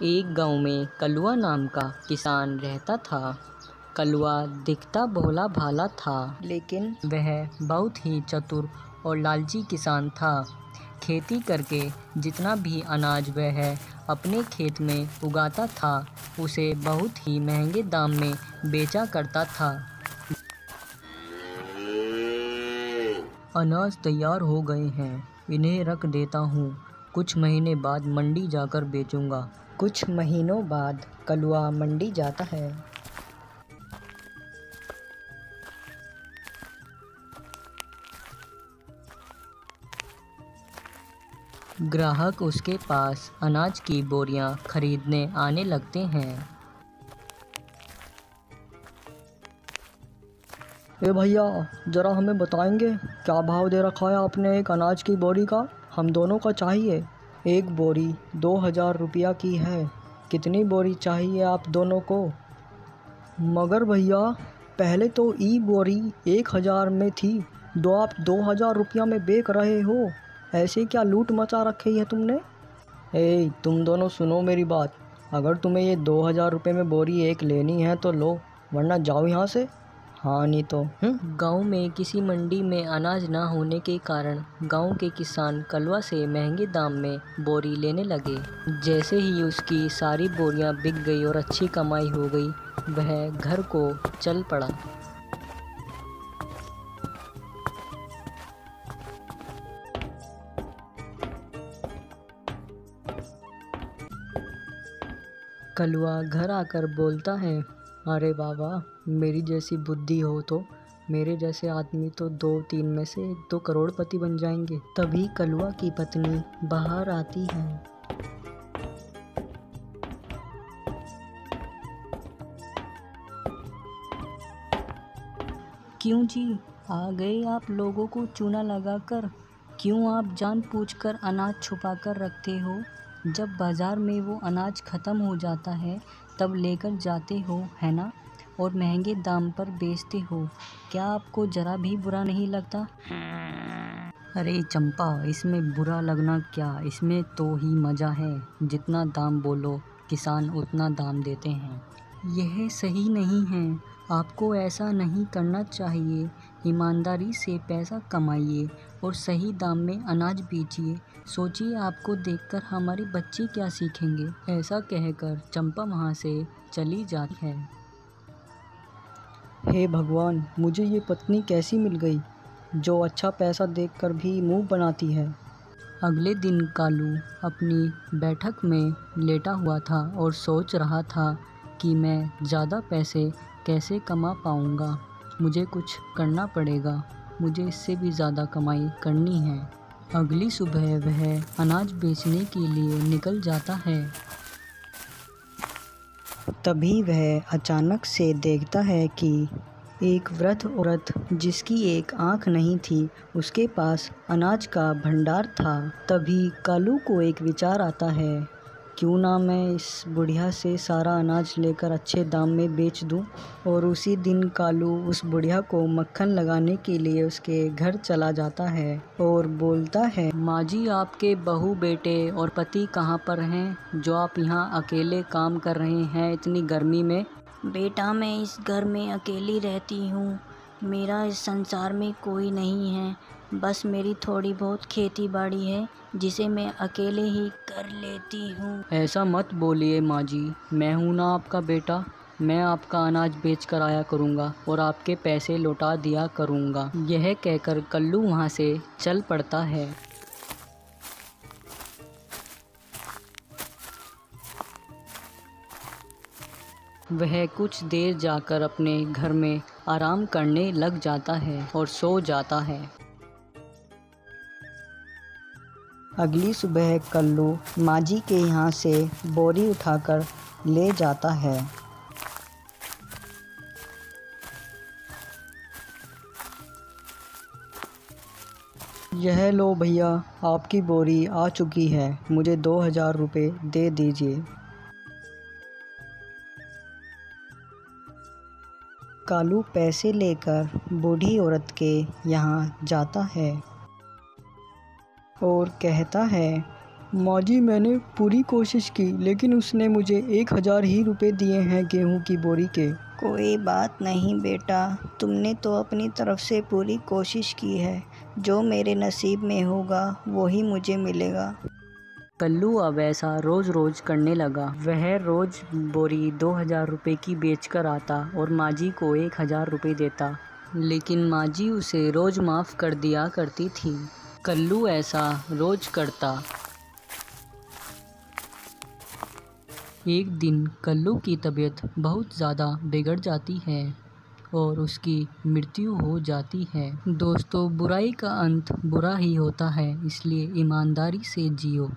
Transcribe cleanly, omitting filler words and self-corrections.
एक गांव में कलुआ नाम का किसान रहता था। कलुआ दिखता भोला भाला था, लेकिन वह बहुत ही चतुर और लालची किसान था। खेती करके जितना भी अनाज वह अपने खेत में उगाता था, उसे बहुत ही महंगे दाम में बेचा करता था। अनाज तैयार हो गए हैं, इन्हें रख देता हूँ, कुछ महीने बाद मंडी जाकर बेचूंगा। कुछ महीनों बाद कलुआ मंडी जाता है। ग्राहक उसके पास अनाज की बोरियां खरीदने आने लगते हैं। ए भैया, ज़रा हमें बताएंगे क्या भाव दे रखा है आपने एक अनाज की बोरी का? हम दोनों का चाहिए। एक बोरी 2000 रुपया की है। कितनी बोरी चाहिए आप दोनों को? मगर भैया, पहले तो ई बोरी 1000 में थी, दो आप 2000 रुपया में बेच रहे हो। ऐसे क्या लूट मचा रखी है तुमने? तुम दोनों सुनो मेरी बात। अगर तुम्हें ये 2000 रुपये में बोरी एक लेनी है तो लो, वरना जाओ यहाँ से। हाँ नहीं तो। गांव में किसी मंडी में अनाज न होने के कारण गांव के किसान कलुआ से महंगे दाम में बोरी लेने लगे। जैसे ही उसकी सारी बोरियां बिक गई और अच्छी कमाई हो गई, वह घर को चल पड़ा। कलुआ घर आकर बोलता है, अरे बाबा, मेरी जैसी बुद्धि हो तो मेरे जैसे आदमी तो 2-3 में से 1-2 करोड़पति बन जाएंगे। तभी कलुआ की पत्नी बाहर आती है। क्यों जी, आ गए आप लोगों को चूना लगाकर? क्यों आप जानबूझकर अनाज छुपा कर रखते हो? जब बाज़ार में वो अनाज ख़त्म हो जाता है तब लेकर जाते हो, है ना? और महंगे दाम पर बेचते हो। क्या आपको ज़रा भी बुरा नहीं लगता? अरे चंपा, इसमें बुरा लगना क्या, इसमें तो ही मज़ा है। जितना दाम बोलो किसान उतना दाम देते हैं। यह सही नहीं है, आपको ऐसा नहीं करना चाहिए। ईमानदारी से पैसा कमाइए और सही दाम में अनाज बेचिए। सोचिए, आपको देखकर हमारे बच्चे क्या सीखेंगे। ऐसा कहकर चंपा वहाँ से चली जाती है। हे भगवान, मुझे ये पत्नी कैसी मिल गई जो अच्छा पैसा देखकर भी मुंह बनाती है। अगले दिन कालू अपनी बैठक में लेटा हुआ था और सोच रहा था कि मैं ज़्यादा पैसे कैसे कमा पाऊँगा। मुझे कुछ करना पड़ेगा, मुझे इससे भी ज़्यादा कमाई करनी है। अगली सुबह वह अनाज बेचने के लिए निकल जाता है। तभी वह अचानक से देखता है कि एक वृद्ध औरत जिसकी एक आंख नहीं थी, उसके पास अनाज का भंडार था। तभी कालू को एक विचार आता है, क्यों ना मैं इस बुढ़िया से सारा अनाज लेकर अच्छे दाम में बेच दूं। और उसी दिन कालू उस बुढ़िया को मक्खन लगाने के लिए उसके घर चला जाता है और बोलता है, माँ जी, आपके बहू बेटे और पति कहाँ पर हैं जो आप यहाँ अकेले काम कर रहे हैं इतनी गर्मी में? बेटा, मैं इस घर में अकेली रहती हूँ। मेरा इस संसार में कोई नहीं है। बस मेरी थोड़ी बहुत खेती बाड़ी है जिसे मैं अकेले ही कर लेती हूँ। ऐसा मत बोलिए माँ जी, मैं हूँ ना आपका बेटा। मैं आपका अनाज बेच कर आया करूँगा और आपके पैसे लौटा दिया करूँगा। यह कहकर कल्लू वहाँ से चल पड़ता है। वह कुछ देर जाकर अपने घर में आराम करने लग जाता है और सो जाता है। अगली सुबह कल्लू माँ जी के यहाँ से बोरी उठाकर ले जाता है। यह लो भैया, आपकी बोरी आ चुकी है, मुझे 2000 रुपये दे दीजिए। कालू पैसे लेकर बूढ़ी औरत के यहाँ जाता है और कहता है, माँ जी, मैंने पूरी कोशिश की लेकिन उसने मुझे 1000 ही रुपए दिए हैं गेहूं की बोरी के। कोई बात नहीं बेटा, तुमने तो अपनी तरफ से पूरी कोशिश की है। जो मेरे नसीब में होगा वही मुझे मिलेगा। कल्लू अब ऐसा रोज़ रोज़ करने लगा। वह रोज़ बोरी 2000 रुपये की बेचकर आता और माँ जी को 1000 रुपये देता, लेकिन माँ जी उसे रोज़ माफ़ कर दिया करती थी। कल्लू ऐसा रोज़ करता। एक दिन कल्लू की तबीयत बहुत ज़्यादा बिगड़ जाती है और उसकी मृत्यु हो जाती है। दोस्तों, बुराई का अंत बुरा ही होता है, इसलिए ईमानदारी से जियो।